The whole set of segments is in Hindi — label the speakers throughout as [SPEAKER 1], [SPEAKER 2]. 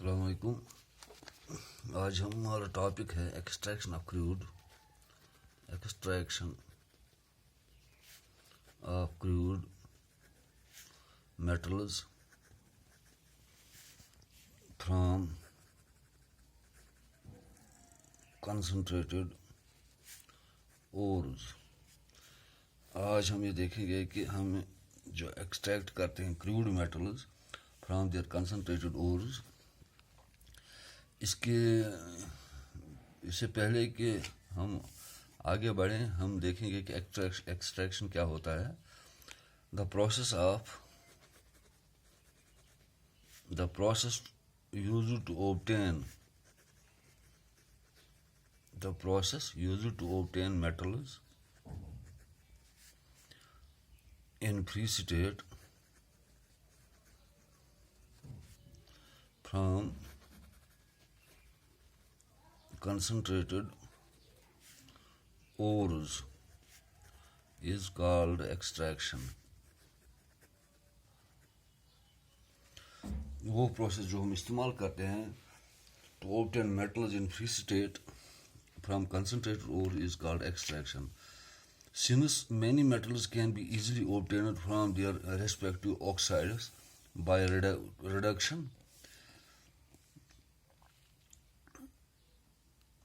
[SPEAKER 1] अस्सलाम वालेकुम। आज हमारा टॉपिक है extraction of crude. Extraction of crude metals from concentrated ores. आज हम ये देखेंगे कि हम जो एक्सट्रैक्ट करते हैं crude metals from their concentrated ores, इससे पहले कि हम आगे बढ़ें हम देखेंगे कि एक्सट्रैक्शन क्या होता है। The process used to obtain metals in free state from concentrated ores is called extraction। वो प्रोसेस जो हम इस्तेमाल करते हैं to obtain metals in free state from concentrated ore is called extraction। Since many metals can be easily obtained from their respective oxides by reduction,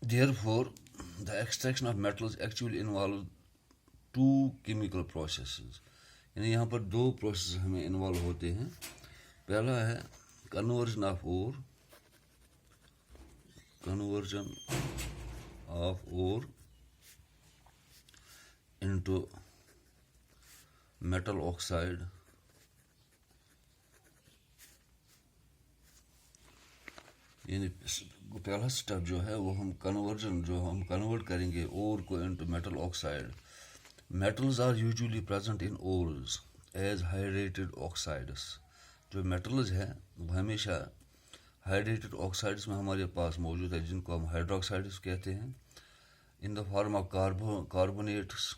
[SPEAKER 1] therefore the extraction of metals actually involves two chemical processes। यानी यहाँ पर दो प्रोसेस हमें इन्वॉल्व होते हैं। पहला है conversion of ore into metal oxide, यानी पहला स्टेप जो है वो हम कन्वर्ट करेंगे ओर को into metal oxide. Metals are usually present in ores as hydrated oxides. जो मेटल्स है वो हमेशा हाइड्रेटेड ऑक्साइड्स में हमारे पास मौजूद है, जिनको हम हाइड्रोक्साइड्स कहते हैं, in the form of carbonates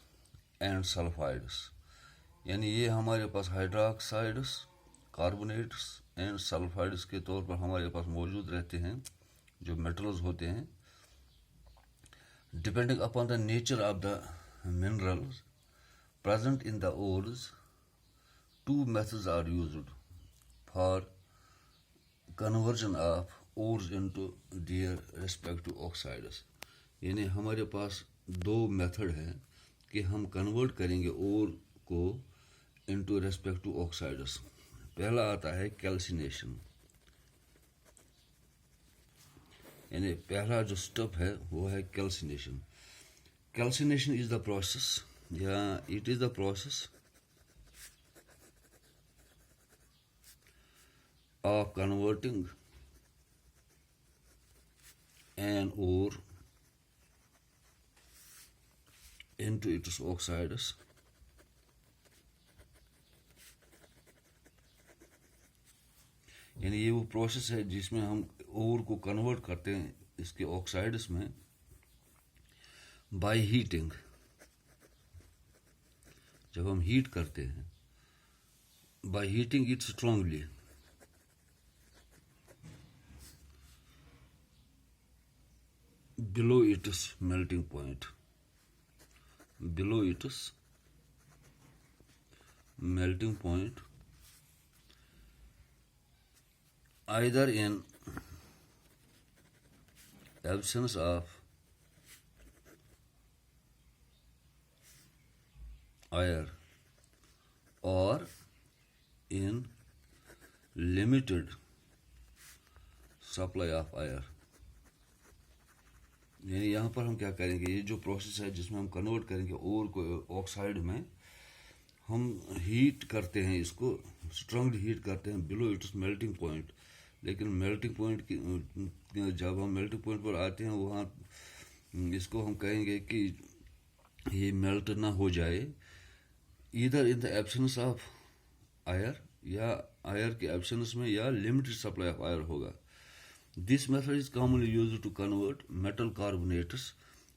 [SPEAKER 1] and sulphides. यानी ये हमारे पास हाइड्रोक्साइड्स, कार्बोनेट्स एंड सल्फाइड्स के तौर पर हमारे पास मौजूद रहते हैं जो मेटल्स होते हैं। Depending upon the nature of the minerals present in the ores, two methods are used for conversion of ores into their respective oxides. यानी हमारे पास दो मेथड हैं कि हम कन्वर्ट करेंगे ओर को इनटू रेस्पेक्टिव ऑक्साइड्स। पहला आता है कैल्सिनेशन, यानी पहला जो स्टेप है वो है calcination. Calcination is the process या it is the process of converting an ore into its oxides यानी ये वो प्रोसेस है जिसमें हम ओर को कन्वर्ट करते हैं इसके ऑक्साइड्स में बाय हीटिंग। जब हम हीट करते हैं by heating it strongly, below its melting point, either in absence of air or in limited supply of air। यानी यहाँ पर हम क्या करेंगे, ये जो प्रोसेस है जिसमें हम कन्वर्ट करेंगे ओर को ऑक्साइड में, हम हीट करते हैं, इसको स्ट्रांगली हीट करते हैं बिलो इट्स मेल्टिंग पॉइंट। लेकिन मेल्टिंग पॉइंट की जब हम मेल्टिंग पॉइंट पर आते हैं वहाँ इसको हम कहेंगे कि ये मेल्ट ना हो जाए, इधर इन द एब्सेंस ऑफ आयर, या आयर के एब्सेंस में, या लिमिटेड सप्लाई ऑफ आयर होगा। This method is commonly used to convert metal carbonates.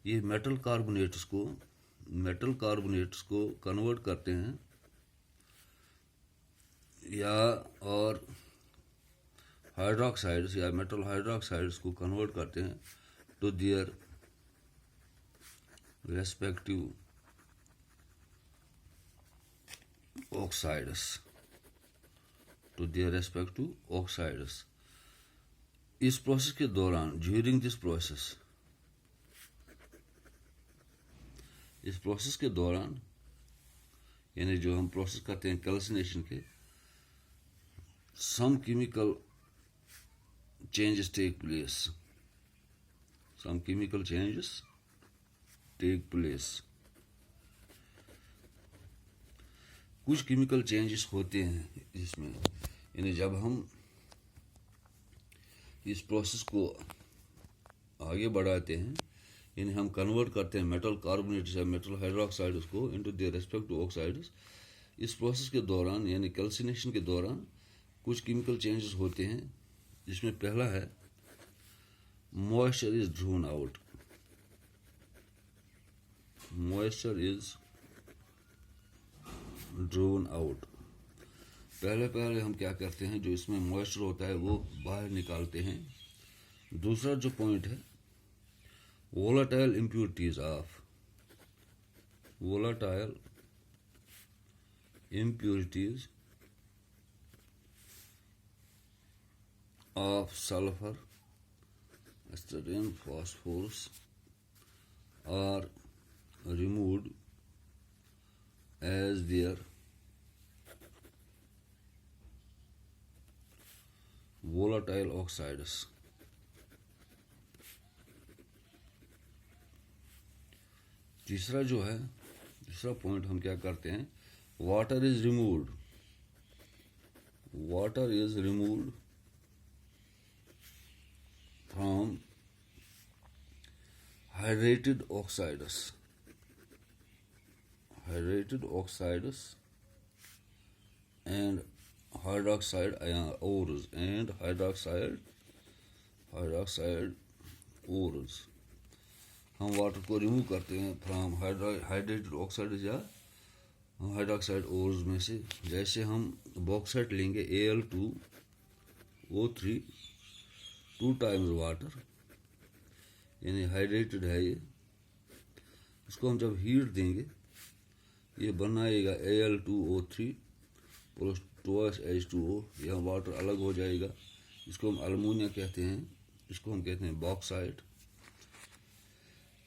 [SPEAKER 1] ये मेटल कार्बोनेट्स को कन्वर्ट करते हैं या और हाइड्रोक्साइड्स या मेटल हाइड्रोक्साइड्स को कन्वर्ट करते हैं टू देयर रेस्पेक्टिव ऑक्साइड्स, इस प्रोसेस के दौरान, ड्यूरिंग दिस प्रोसेस, इस प्रोसेस के दौरान, यानी जो हम प्रोसेस करते हैं कैल्सिनेशन के, some chemical changes take place, कुछ केमिकल चेंजेस होते हैं इसमें, यानी जब हम इस प्रोसेस को आगे बढ़ाते हैं, यानी हम कन्वर्ट करते हैं मेटल कार्बोनेट्स या मेटल हाइड्रोक्साइड्स को इनटू देयर रेस्पेक्टिव ऑक्साइड्स, इस प्रोसेस के दौरान यानी कैल्सिनेशन के दौरान कुछ केमिकल चेंजेस होते हैं, जिसमें पहला है मॉइस्चर इज ड्रोन आउट। पहले हम क्या करते हैं, जो इसमें मॉइस्चर होता है वो बाहर निकालते हैं। दूसरा जो पॉइंट है, volatile impurities of sulfur, hydrogen, phosphorus are removed as their volatile oxides. तीसरा जो है, तीसरा पॉइंट हम क्या करते हैं, water is removed from hydrated oxides and hydroxide ores हम वाटर को रिमूव करते हैं फ्रॉम हाइड्रेटेड ऑक्साइड्स या हाइड्रोक्साइड ओर्स में से। जैसे हम बॉक्साइट लेंगे Al2O3 2 टाइम्स वाटर, यानी हाइड्रेटेड है ये, इसको हम जब हीट देंगे ये बनाएगा Al2O3 प्लस 2H2O, यह वाटर अलग हो जाएगा, इसको हम अल्मोनिया कहते हैं, इसको हम कहते हैं बॉक्साइट।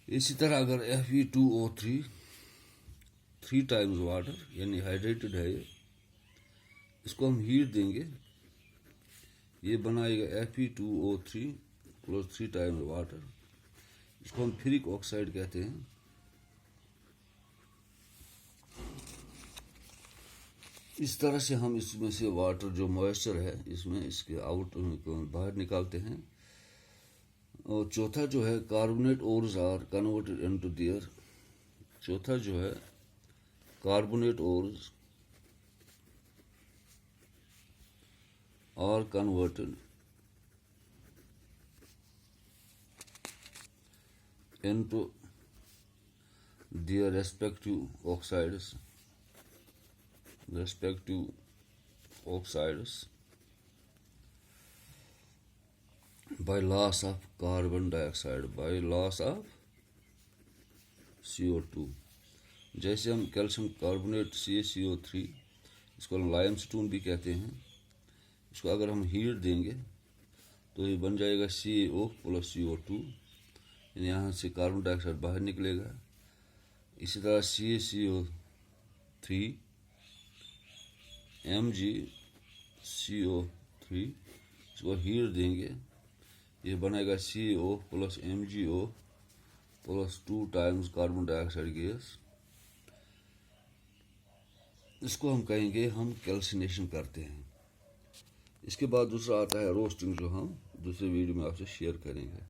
[SPEAKER 1] इसी तरह अगर Fe2O3 3 टाइम्स वाटर, यानी हाइड्रेटेड है ये, इसको हम हीट देंगे, ये बनाएगा Fe2O3 प्लस 3 टाइम्स वाटर, इसको हम फेरिक ऑक्साइड कहते हैं। इस तरह से हम इसमें से वाटर जो मॉइस्चर है इसमें इसके आउट बाहर निकालते हैं। और चौथा जो है, carbonate ores are converted into their, चौथा जो है carbonate ores are converted into their respective oxides by loss of carbon dioxide, by loss of CO2। जैसे हम कैल्शियम कार्बोनेट CaCO3, इसको हम लाइमस्टोन भी कहते हैं, इसको अगर हम हीट देंगे तो ये बन जाएगा CaO प्लस CO2, यहाँ से कार्बन डाइऑक्साइड बाहर निकलेगा। इसी तरह CaCO3 MgCO3, इसको हीट देंगे, ये बनाएगा CaO plus MgO plus 2 times carbon dioxide gas, इसको हम कहेंगे हम कैल्सिनेशन करते हैं। इसके बाद दूसरा आता है रोस्टिंग, जो हम दूसरे वीडियो में आपसे शेयर करेंगे।